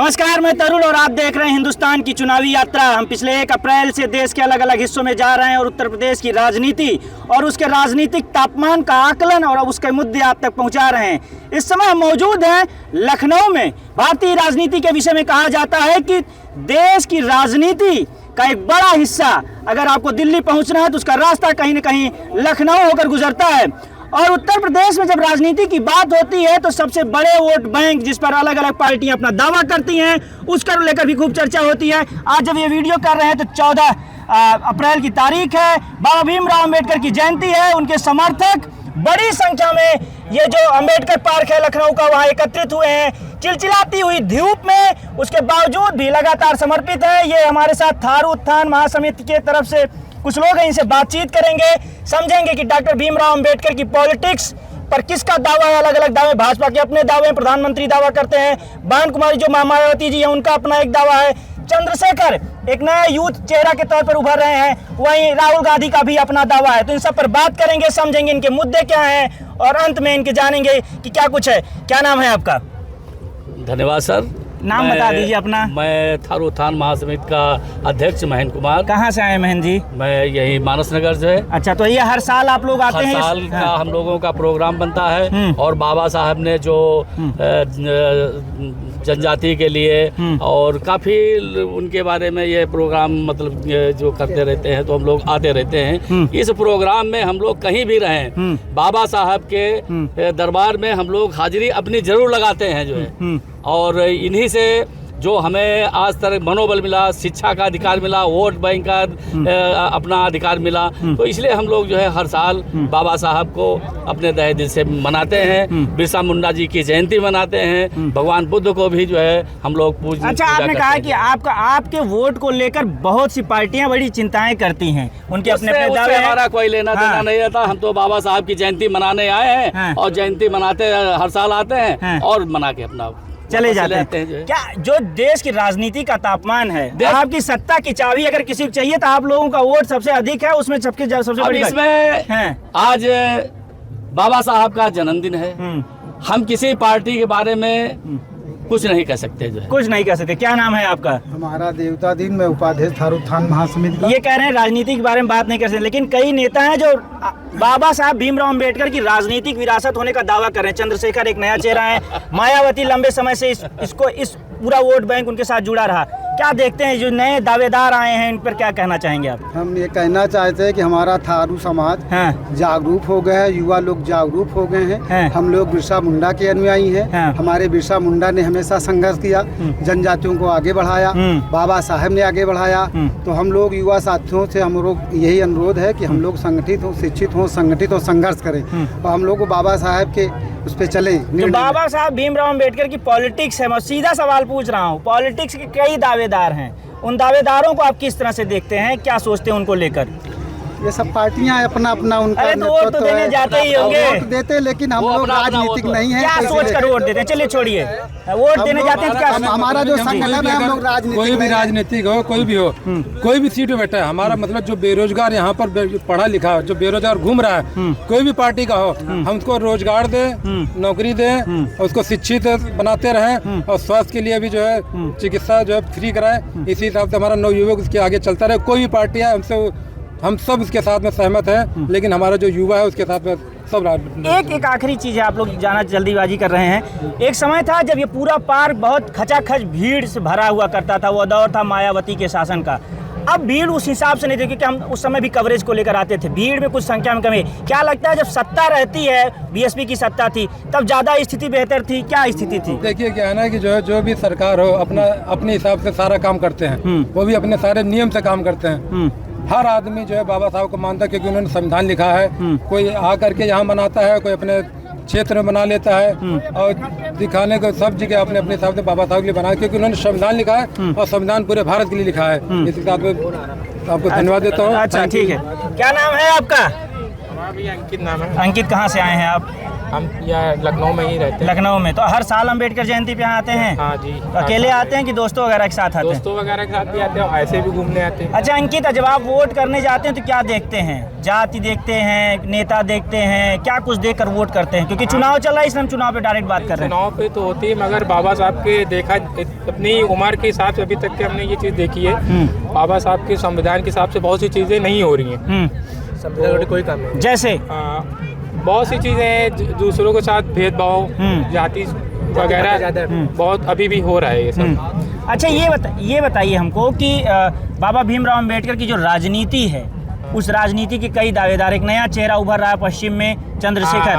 नमस्कार, मैं तरुण और आप देख रहे हैं हिंदुस्तान की चुनावी यात्रा। हम पिछले 1 अप्रैल से देश के अलग अलग हिस्सों में जा रहे हैं और उत्तर प्रदेश की राजनीति और उसके राजनीतिक तापमान का आकलन और उसके मुद्दे आप तक पहुंचा रहे हैं। इस समय हम मौजूद हैं लखनऊ में। भारतीय राजनीति के विषय में कहा जाता है कि देश की राजनीति का एक बड़ा हिस्सा अगर आपको दिल्ली पहुंचना है तो उसका रास्ता कहीं न कहीं लखनऊ होकर गुजरता है। और उत्तर प्रदेश में जब राजनीति की बात होती है तो सबसे बड़े वोट बैंक जिस पर अलग अलग पार्टियां अपना दावा करती हैं उसका लेकर भी खूब चर्चा होती है। आज जब ये वीडियो कर रहे हैं तो 14 अप्रैल की तारीख है, बाबा भीमराव अंबेडकर की जयंती है। उनके समर्थक बड़ी संख्या में ये जो अंबेडकर पार्क है लखनऊ का वहाँ एकत्रित हुए हैं। चिलचिलाती हुई धूप में उसके बावजूद भी लगातार समर्पित है। ये हमारे साथ थारू उत्थान महासमिति के तरफ से कुछ लोग हैं, इनसे बातचीत करेंगे, समझेंगे कि डॉक्टर भीमराव अंबेडकर की पॉलिटिक्स पर किसका दावा है। अलग अलग दावे, भाजपा के अपने दावे, प्रधानमंत्री दावा करते हैं, बहन कुमारी जो मायावती जी है उनका अपना एक दावा है, चंद्रशेखर एक नया यूथ चेहरा के तौर पर उभर रहे हैं, वहीं राहुल गांधी का भी अपना दावा है। तो इन सब पर बात करेंगे, समझेंगे इनके मुद्दे क्या हैं और अंत में इनके जानेंगे कि क्या कुछ है। क्या नाम है आपका? धन्यवाद सर। नाम बता दीजिए अपना। मैं थारू उत्थान महासमिति का अध्यक्ष महेंद्र कुमार। कहाँ से आए महेंद्र जी? मैं यही मानस नगर से। अच्छा, तो ये हर साल आप लोग आते हैं? हर साल का हम लोगों का प्रोग्राम बनता है और बाबा साहब ने जो जनजाति के लिए और काफ़ी उनके बारे में ये प्रोग्राम मतलब जो करते रहते हैं, तो हम लोग आते रहते हैं। इस प्रोग्राम में हम लोग कहीं भी रहें, बाबा साहब के दरबार में हम लोग हाजिरी अपनी जरूर लगाते हैं जो है। और इन्हीं से जो हमें आज तक मनोबल मिला, शिक्षा का अधिकार मिला, वोट बैंक का अपना अधिकार मिला, तो इसलिए हम लोग जो है हर साल बाबा साहब को अपने तहे दिल से मनाते हैं। बिरसा मुंडा जी की जयंती मनाते हैं, भगवान बुद्ध को भी जो है हम लोग पूजते हैं। अच्छा, आपने कहा कि आपके वोट को लेकर बहुत सी पार्टियां बड़ी चिंताएं करती हैं, उनके अपने दावे हैं। हमारा कोई लेना देना नहीं रहता। हम तो बाबा साहब की जयंती मनाने आए हैं और जयंती मनाते हर साल आते हैं और मना के अपना चले जाते हैं। क्या जो देश की राजनीति का तापमान है, आपकी सत्ता की चाबी अगर किसी को चाहिए तो आप लोगों का वोट सबसे अधिक है, उसमें सबसे बड़ी इसमें आज बाबा साहब का जन्मदिन है। हम किसी पार्टी के बारे में कुछ नहीं कह सकते, जो है कुछ नहीं कह सकते। क्या नाम है आपका? हमारा देवता दिन में उपाध्यक्ष थारू उत्थान महासमिति का। ये कह रहे हैं राजनीति के बारे में बात नहीं कर सकते, लेकिन कई नेता हैं जो बाबा साहब भीमराव अंबेडकर की राजनीतिक विरासत होने का दावा कर रहे हैं। चंद्रशेखर एक नया चेहरा है, मायावती लंबे समय से इस पूरा वोट बैंक उनके साथ जुड़ा रहा। क्या देखते हैं जो नए दावेदार आए हैं, इन पर क्या कहना चाहेंगे आप? हम ये कहना चाहते हैं कि हमारा थारू समाज जागरूक हो गया है, युवा लोग जागरूक हो गए हैं। हम लोग बिरसा मुंडा के अनुयायी हैं। हमारे बिरसा मुंडा ने हमेशा संघर्ष किया, जनजातियों को आगे बढ़ाया, बाबा साहब ने आगे बढ़ाया। तो हम लोग युवा साथियों से हम लोग यही अनुरोध है कि हम लोग संगठित हों, शिक्षित हों, संगठित हो, संघर्ष करें और हम लोग को बाबा साहब के उस पर चले। जो बाबा साहब भीमराव अंबेडकर की पॉलिटिक्स है, मैं सीधा सवाल पूछ रहा हूँ, पॉलिटिक्स के कई दावेदार हैं, उन दावेदारों को आप किस तरह से देखते हैं, क्या सोचते हैं उनको लेकर? ये सब पार्टियां अपना अपना उनका वोट तो देने जाते ही होंगे, वोट देते, लेकिन हम लोग राजनीतिक नहीं है। क्या सोच कर वोट देते हैं? चलिए छोड़िए, वोट देने जाते हैं क्या? हमारा जो संगठन है, हम लोग राजनीतिक, कोई भी राजनीतिक हो, कोई भी हो, कोई भी सीट में बैठा है, हमारा मतलब जो बेरोजगार यहाँ पर पढ़ा लिखा जो बेरोजगार घूम रहा है, कोई भी पार्टी का हो, हम उसको रोजगार दे, नौकरी दे, उसको शिक्षित बनाते रहें और स्वास्थ्य के लिए भी जो है चिकित्सा जो है फ्री कराए। इसी हिसाब से हमारा नवयुवक उसके आगे चलता रहे। कोई भी पार्टी है, हम सब उसके साथ में सहमत हैं, लेकिन हमारा जो युवा है उसके साथ में सब। एक आखिरी चीज़ है, आप लोग जाना जल्दीबाजी कर रहे हैं। एक समय था जब ये पूरा पार्क बहुत खचाखच भीड़ से भरा हुआ करता था, वो दौर था मायावती के शासन का। अब भीड़ उस हिसाब से नहीं थी, क्योंकि हम उस समय भी कवरेज को लेकर आते थे। भीड़ में कुछ संख्या में कमी। क्या लगता है जब सत्ता रहती है, बीएसपी की सत्ता थी, तब ज़्यादा स्थिति बेहतर थी? क्या स्थिति थी? देखिए क्या है ना कि जो भी सरकार हो अपने हिसाब से सारा काम करते हैं, वो भी अपने सारे नियम से काम करते हैं। हर आदमी जो है बाबा साहब को मानता है, क्योंकि उन्होंने संविधान लिखा है। कोई आकर के यहाँ मनाता है, कोई अपने क्षेत्र में बना लेता है और दिखाने को सब जगह अपने अपने हिसाब से बाबा साहब के लिए बनाया, क्योंकि उन्होंने संविधान लिखा है और संविधान पूरे भारत के लिए लिखा है। इसी के साथ आपको धन्यवाद देता हूँ। अच्छा, ठीक है। क्या नाम है आपका? अंकित नाम है। अंकित, कहाँ से आए हैं आप? हम यहाँ लखनऊ में ही रहते हैं। लखनऊ में। तो हर साल अम्बेडकर जयंती पे यहाँ आते हैं? हाँ जी। तो अकेले आते हैं कि दोस्तों वगैरह के साथ आते हैं? दोस्तों वगैरह के साथ भी आते हैं, ऐसे भी घूमने आते हैं। अच्छा अंकित, जब आप वोट करने जाते हैं तो क्या देखते हैं? जाति देखते हैं, नेता देखते हैं, क्या कुछ देख कर वोट करते हैं? क्योंकि चुनाव चल रहा है, इसलिए हम चुनाव पे डायरेक्ट बात कर रहे हैं। चुनाव पे तो होती है, मगर बाबा साहब के देखा अपनी उम्र के हिसाब से अभी तक के हमने ये चीज़ देखी है, बाबा साहब के संविधान के हिसाब से बहुत सी चीज़ें नहीं हो रही हैं। संविधान कोई काम नहीं। जैसे बहुत सी चीज़ें हैं, दूसरों के साथ भेदभाव, जाति वगैरह बहुत अभी भी हो रहा है ये सब। अच्छा ये बताइए हमको कि बाबा भीमराव अंबेडकर की जो राजनीति है, उस राजनीति के कई दावेदार, एक नया चेहरा उभर रहा है पश्चिम में, चंद्रशेखर।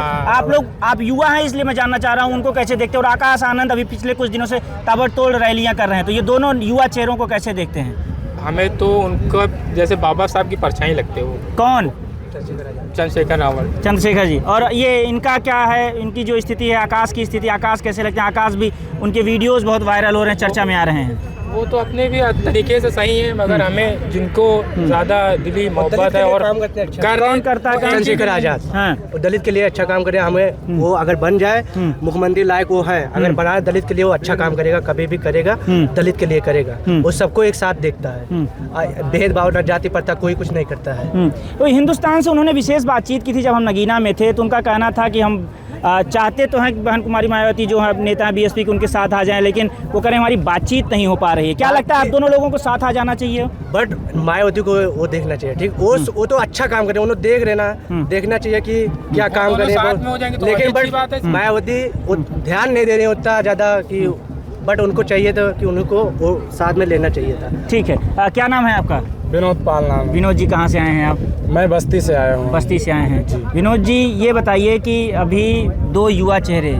आप युवा हैं इसलिए मैं जानना चाह रहा हूँ उनको कैसे देखते हैं? और आकाश आनंद अभी पिछले कुछ दिनों से ताबड़तोड़ रैलियां कर रहे हैं, तो ये दोनों युवा चेहरों को कैसे देखते हैं? हमें तो उनको जैसे बाबा साहब की परछाई लगते हो। कौन? चंद्रशेखर रावल। चंद्रशेखर जी। और ये इनका क्या है, इनकी जो स्थिति है, आकाश की स्थिति, आकाश कैसे लगते हैं? आकाश भी, उनके वीडियोस बहुत वायरल हो रहे हैं, चर्चा में आ रहे हैं। वो तो अपने भी तरीके से सही है, मगर हमें जिनको ज़्यादा दिली मोहब्बत है और काम करते हैं अच्छा। कौन करता है? चंद्रशेखर आजाद। हाँ। वो दलित के लिए अच्छा काम करे, हमें वो अगर बन जाए मुख्यमंत्री लायक वो है, अगर बना दलित के लिए वो अच्छा काम करेगा, कभी भी करेगा, दलित के लिए करेगा। वो सबको एक साथ देखता है, भेदभाव न जाति प्रथा कोई कुछ नहीं करता है। तो हिंदुस्तान से उन्होंने विशेष बातचीत की थी जब हम नगीना में थे, तो उनका कहना था कि हम चाहते तो हैं कि बहन कुमारी मायावती जो है नेता है बीएसपी के, उनके साथ आ जाएं, लेकिन वो करें हमारी बातचीत नहीं हो पा रही है। क्या लगता है आप दोनों लोगों को साथ आ जाना चाहिए? बट मायावती को वो देखना चाहिए, ठीक, वो तो अच्छा काम करे, उन्होंने देख रहे ना, देखना चाहिए कि क्या काम करे, लेकिन बट मायावती वो ध्यान नहीं दे रहे उतना ज़्यादा कि, बट उनको चाहिए था कि उनको वो साथ में लेना चाहिए था। ठीक है। क्या नाम है आपका? विनोद पाल नाम। विनोद जी कहाँ से आए हैं आप? मैं बस्ती से आया हूँ। बस्ती से आए हैं। विनोद जी ये बताइए कि अभी दो युवा चेहरे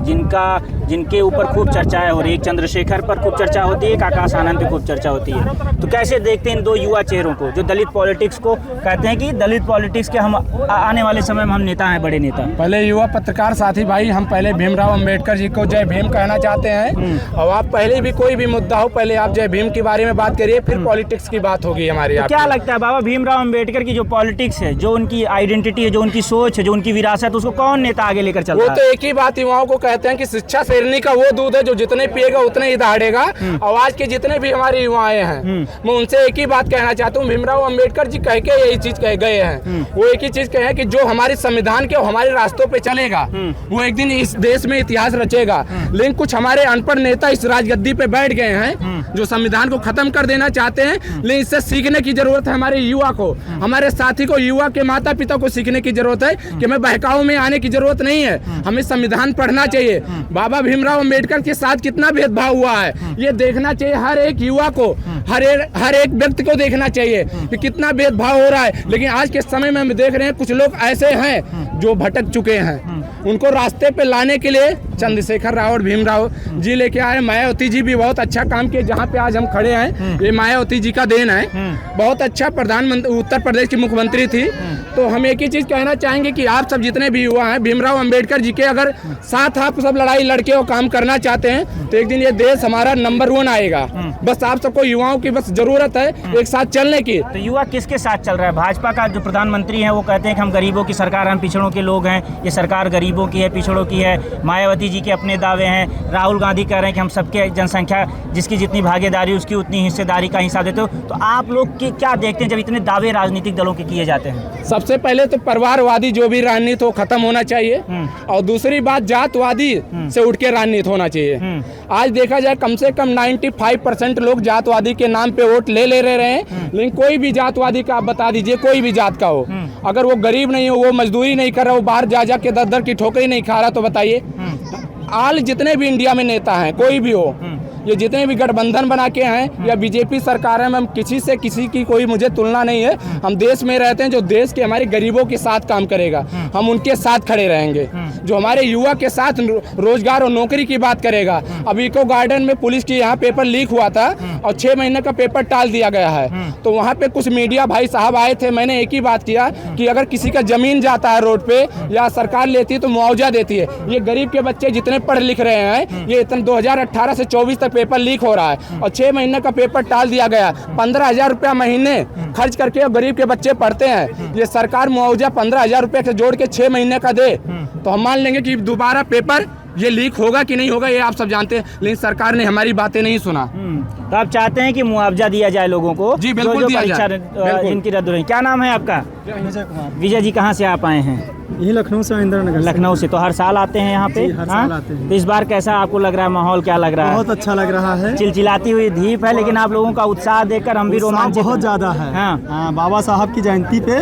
जिनके ऊपर खूब चर्चाएं हो रही है, एक चंद्रशेखर पर खूब चर्चा होती है, एक आकाश आनंद पे खूब चर्चा होती है, तो कैसे देखते हैं इन दो युवा चेहरों को जो दलित पॉलिटिक्स को कहते हैं कि दलित पॉलिटिक्स के हम आने वाले समय में हम नेता हैं, बड़े नेता? पहले युवा पत्रकार साथी भाई, हम पहले भीमराव अंबेडकर जी को जय भीम कहना चाहते हैं। और आप पहले भी कोई भी मुद्दा हो, पहले आप जय भीम के बारे में बात करिए, फिर पॉलिटिक्स की बात होगी हमारी। क्या लगता है बाबा भीमराव अंबेडकर की जो पॉलिटिक्स है, जो उनकी आइडेंटिटी है, जो उनकी सोच है, जो उनकी विरासत, उसको कौन नेता आगे लेकर चल रहा है? वो तो एक ही बात युवाओं को कहते हैं कि शिक्षा शेरनी का वो दूध है जो जितने पिएगा उतने ही दहाड़ेगा। और आज के जितने भी हमारे युवाएं हैं, मैं उनसे एक ही बात कहना चाहता हूँ, भीमराव अंबेडकर जी कह के यही चीज कह गए हैं, वो एक ही चीज कहे कि जो हमारे संविधान के हमारे रास्तों पे चलेगा वो एक दिन इस देश में इतिहास रचेगा। लेकिन कुछ हमारे अनपढ़ नेता इस राजगद्दी पे बैठ गए हैं जो संविधान को खत्म कर देना चाहते हैं, लेकिन इससे सीखने की जरूरत है हमारे युवा को, हमारे साथी को, युवा के माता पिता को सीखने की जरूरत है कि हमें बहकाव में आने की जरूरत नहीं है, हमें संविधान पढ़ना चाहिए। बाबा भीमराव अंबेडकर के साथ कितना भेदभाव हुआ है ये देखना चाहिए, हर एक युवा को, हर एक व्यक्ति को देखना चाहिए कि कितना भेदभाव हो रहा है। लेकिन आज के समय में हम देख रहे हैं कुछ लोग ऐसे हैं जो भटक चुके हैं, उनको रास्ते पे लाने के लिए चंद्रशेखर रावल भीमराव जी लेके आए। मायावती जी भी बहुत अच्छा काम किए, जहाँ पे आज हम खड़े हैं ये मायावती जी का देन है, बहुत अच्छा प्रधानमंत्री उत्तर प्रदेश की मुख्यमंत्री थी। तो हम एक ही चीज कहना चाहेंगे कि आप सब जितने भी युवा हैं भीमराव अंबेडकर जी के अगर साथ आप सब लड़ाई लड़के और काम करना चाहते हैं तो एक दिन ये देश हमारा नंबर 1 आएगा। बस आप सबको युवाओं की बस जरूरत है एक साथ चलने की। तो युवा किसके साथ चल रहा है? भाजपा का जो प्रधानमंत्री है वो कहते हैं कि हम गरीबों की सरकार, हम पिछड़ों के लोग हैं, ये सरकार गरीबों की है, पिछड़ों की है। मायावती जी के अपने दावे हैं, राहुल गांधी कह रहे हैं कि हम सबके जनसंख्या जिसकी जितनी भागीदारी उसकी उतनी हिस्सेदारी का हिसाब देते हो। तो आप लोग क्या देखते हैं जब इतने दावे राजनीतिक दलों के किए जाते हैं? सबसे पहले तो परिवारवादी जो भी राजनीति हो खत्म होना चाहिए, और दूसरी बात जातवादी से उठ के राजनीति होना चाहिए। आज देखा जाए कम से कम 95% लोग जातवादी के नाम पे वोट ले रहे हैं, लेकिन कोई भी जातवादी का आप बता दीजिए, कोई भी जात का हो, अगर वो गरीब नहीं हो, वो मजदूरी नहीं कर रहा, वो बाहर जा के दर की ठोकरी नहीं खा रहा, तो बताइए आल जितने भी इंडिया में नेता हैं कोई भी हो, ये जितने भी गठबंधन बना के हैं या बीजेपी सरकार है, हम किसी की कोई मुझे तुलना नहीं है। हम देश में रहते हैं, जो देश के हमारे गरीबों के साथ काम करेगा हम उनके साथ खड़े रहेंगे, जो हमारे युवा के साथ रोजगार और नौकरी की बात करेगा। अभी इको गार्डन में पुलिस की यहाँ पेपर लीक हुआ था और 6 महीने का पेपर टाल दिया गया है, तो वहाँ पे कुछ मीडिया भाई साहब आए थे, मैंने एक ही बात किया कि अगर किसी का जमीन जाता है रोड पे या सरकार लेती है तो मुआवजा देती है। ये गरीब के बच्चे जितने पढ़ लिख रहे हैं, ये 2018 से 24 तक पेपर लीक हो रहा है और 6 महीने का पेपर टाल दिया गया। 15,000 रुपया महीने खर्च करके गरीब के बच्चे पढ़ते हैं। ये सरकार मुआवजा 15,000 रुपये के जोड़ के 6 महीने का दे तो हम मान लेंगे कि दोबारा पेपर ये लीक होगा कि नहीं होगा ये आप सब जानते हैं, लेकिन सरकार ने हमारी बातें नहीं सुना। तो आप चाहते हैं कि मुआवजा दिया जाए लोगों को? जी बिल्कुल दिया जाए। इनकी रद्द हो रही। क्या नाम है आपका? विजय कुमार। विजय जी कहाँ से आप आए हैं? यही लखनऊ से, इंदिरा नगर। लखनऊ से। तो हर साल आते हैं यहाँ पे? हर साल आते हैं। तो इस बार कैसा आपको लग रहा है, माहौल क्या लग रहा है? बहुत अच्छा लग रहा है। चिलचिलाती हुई धीप है, लेकिन आप लोगों का उत्साह देखकर हम भी रोमांचित बहुत ज्यादा है। हाँ। बाबा साहब की जयंती पे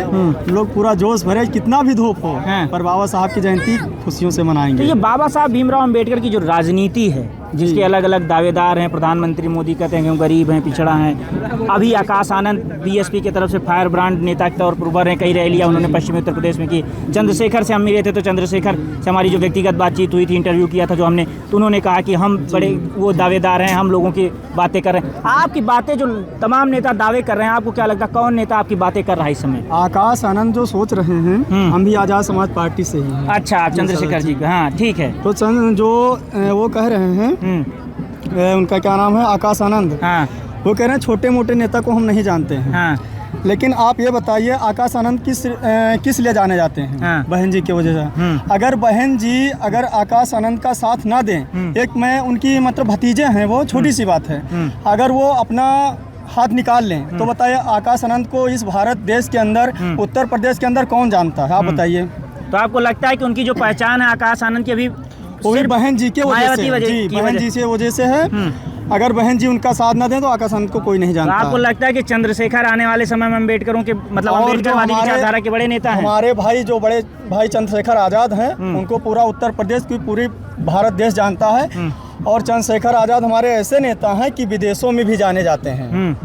लोग पूरा जोश भरे, कितना भी धूप हो हाँ। पर बाबा साहब की जयंती खुशियों से तो मनाएंगे। ये बाबा साहब भीमराव अंबेडकर की जो राजनीति है, जिसके अलग अलग दावेदार हैं, प्रधानमंत्री मोदी कहते हैं कि हम गरीब हैं, पिछड़ा हैं। अभी आकाश आनंद बीएसपी की तरफ से फायर ब्रांड नेता के तौर पर उभर रहे हैं। कई रैलियां उन्होंने पश्चिमी उत्तर प्रदेश में की। चंद्रशेखर से हम मिले थे, तो चंद्रशेखर से हमारी जो व्यक्तिगत बातचीत हुई थी, इंटरव्यू किया था जो हमने, तो उन्होंने कहा कि हम बड़े वो दावेदार हैं, हम लोगों की बातें कर रहे हैं। आपकी बातें जो तमाम नेता दावे कर रहे हैं, आपको क्या लगता है कौन नेता आपकी बातें कर रहा है इस समय? आकाश आनंद जो सोच रहे हैं, हम भी आजाद समाज पार्टी से ही हैं। अच्छा, आप चंद्रशेखर जी का, हाँ ठीक है। तो जो वो कह रहे हैं, उनका क्या नाम है, आकाश आनंद, हाँ वो कह रहे हैं छोटे मोटे नेता को हम नहीं जानते हैं। हाँ। लेकिन आप ये बताइए आकाश आनंद किस लिए जाने जाते हैं? हाँ। बहन जी की वजह से। अगर बहन जी अगर आकाश आनंद का साथ ना दें, एक मैं उनकी मतलब भतीजे हैं, वो छोटी सी बात है, अगर वो अपना हाथ निकाल लें तो बताइए आकाश आनंद को इस भारत देश के अंदर, उत्तर प्रदेश के अंदर कौन जानता है? आप बताइए। तो आपको लगता है कि उनकी जो पहचान है आकाश आनंद की अभी वो भी बहन जी के वजह से, जी बहन जी से वजह से है। अगर बहन जी उनका साथ ना दें तो आकाश आनंद को कोई नहीं जानता। आपको लगता है कि चंद्रशेखर आने वाले समय में अम्बेडकरों के मतलब और अम्बेडकरवादी विचारधारा के बड़े नेता हैं? हमारे भाई जो बड़े भाई चंद्रशेखर आज़ाद हैं, उनको पूरा उत्तर प्रदेश की पूरी भारत देश जानता है। और चंद्रशेखर आज़ाद हमारे ऐसे नेता हैं कि विदेशों में भी जाने जाते हैं।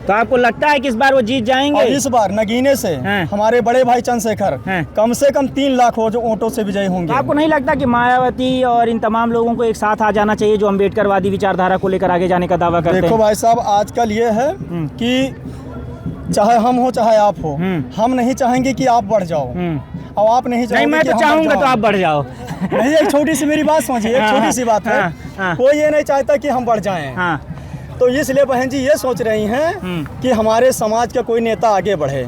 तो आपको लगता है कि इस बार वो जीत जाएंगे? और इस बार नगीने से हमारे बड़े भाई चंद्रशेखर कम से कम 3 लाख वोटों से विजयी होंगे। तो आपको नहीं लगता कि मायावती और इन तमाम लोगों को एक साथ आ जाना चाहिए जो अम्बेडकरवादी विचारधारा को लेकर आगे जाने का दावा करते हैं? देखो भाई साहब, आजकल ये है कि चाहे हम हो चाहे आप हो, हम नहीं चाहेंगे कि आप बढ़ जाओ और आप नहीं चाहेंगे। नहीं, मैं तो चाहूंगा तो आप बढ़ जाओ। नहीं, एक छोटी सी मेरी बात समझिए, एक छोटी सी बात है। कोई ये नहीं चाहता कि हम बढ़ जाएं। तो इसलिए बहन जी ये सोच रही हैं कि हमारे समाज का कोई नेता आगे बढ़े।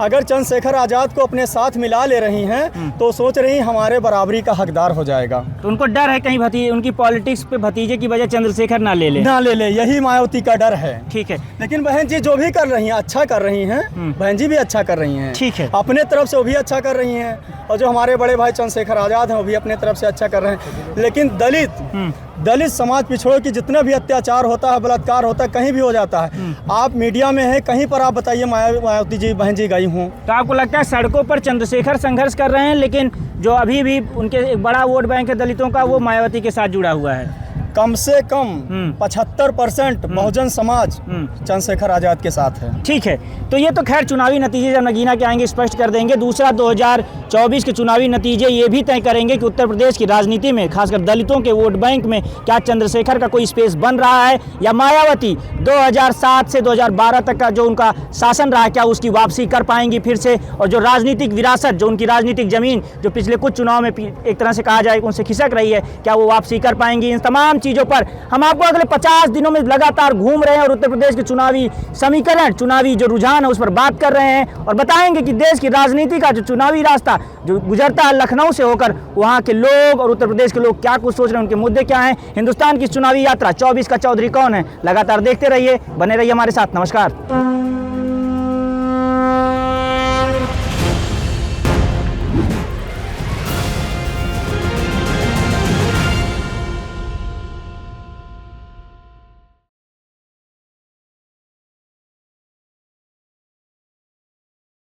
अगर चंद्रशेखर आज़ाद को अपने साथ मिला ले रही हैं तो सोच रही हमारे बराबरी का हकदार हो जाएगा। तो उनको डर है कहीं भतीजे उनकी पॉलिटिक्स पे भतीजे की वजह चंद्रशेखर ना ले ले, यही मायावती का डर है। ठीक है। लेकिन बहन जी जो भी कर रही हैं अच्छा कर रही हैं, बहन जी भी अच्छा कर रही हैं। ठीक है। अपने तरफ से वो भी अच्छा कर रही हैं और जो हमारे बड़े भाई चंद्रशेखर आज़ाद हैं वो भी अपने तरफ से अच्छा कर रहे हैं। लेकिन दलित समाज पिछड़ों की जितना भी अत्याचार होता है, बलात्कार होता है, कहीं भी हो जाता है। आप मीडिया में हैं, कहीं पर आप बताइए मायावती जी बहन जी गई हूँ। तो आपको लगता है सड़कों पर चंद्रशेखर संघर्ष कर रहे हैं, लेकिन जो अभी भी उनके एक बड़ा वोट बैंक है दलितों का, वो मायावती के साथ जुड़ा हुआ है? कम से कम 75% बहुजन समाज चंद्रशेखर आज़ाद के साथ है। ठीक है। तो ये तो खैर चुनावी नतीजे जब नगीना के आएंगे स्पष्ट कर देंगे। दूसरा 2024 के चुनावी नतीजे ये भी तय करेंगे कि उत्तर प्रदेश की राजनीति में खासकर दलितों के वोट बैंक में क्या चंद्रशेखर का कोई स्पेस बन रहा है या मायावती 2007 से 2012 तक का जो उनका शासन रहा क्या उसकी वापसी कर पाएंगी फिर से, और जो राजनीतिक विरासत, जो उनकी राजनीतिक जमीन जो पिछले कुछ चुनाव में एक तरह से कहा जाए उनसे खिसक रही है, क्या वो वापसी कर पाएंगी? इन तमाम चीज़ों पर हम आपको अगले 50 दिनों में लगातार घूम रहे हैं और उत्तर प्रदेश के चुनावी समीकरण, चुनावी जो रुझान है उस पर बात कर रहे हैं और बताएंगे कि देश की राजनीति का जो चुनावी रास्ता जो गुजरता है लखनऊ से होकर, वहाँ के लोग और उत्तर प्रदेश के लोग क्या कुछ सोच रहे हैं, उनके मुद्दे क्या हैं। हिंदुस्तान की चुनावी यात्रा 24 का चौधरी कौन है, लगातार देखते रहिए, बने रहिए हमारे साथ। नमस्कार।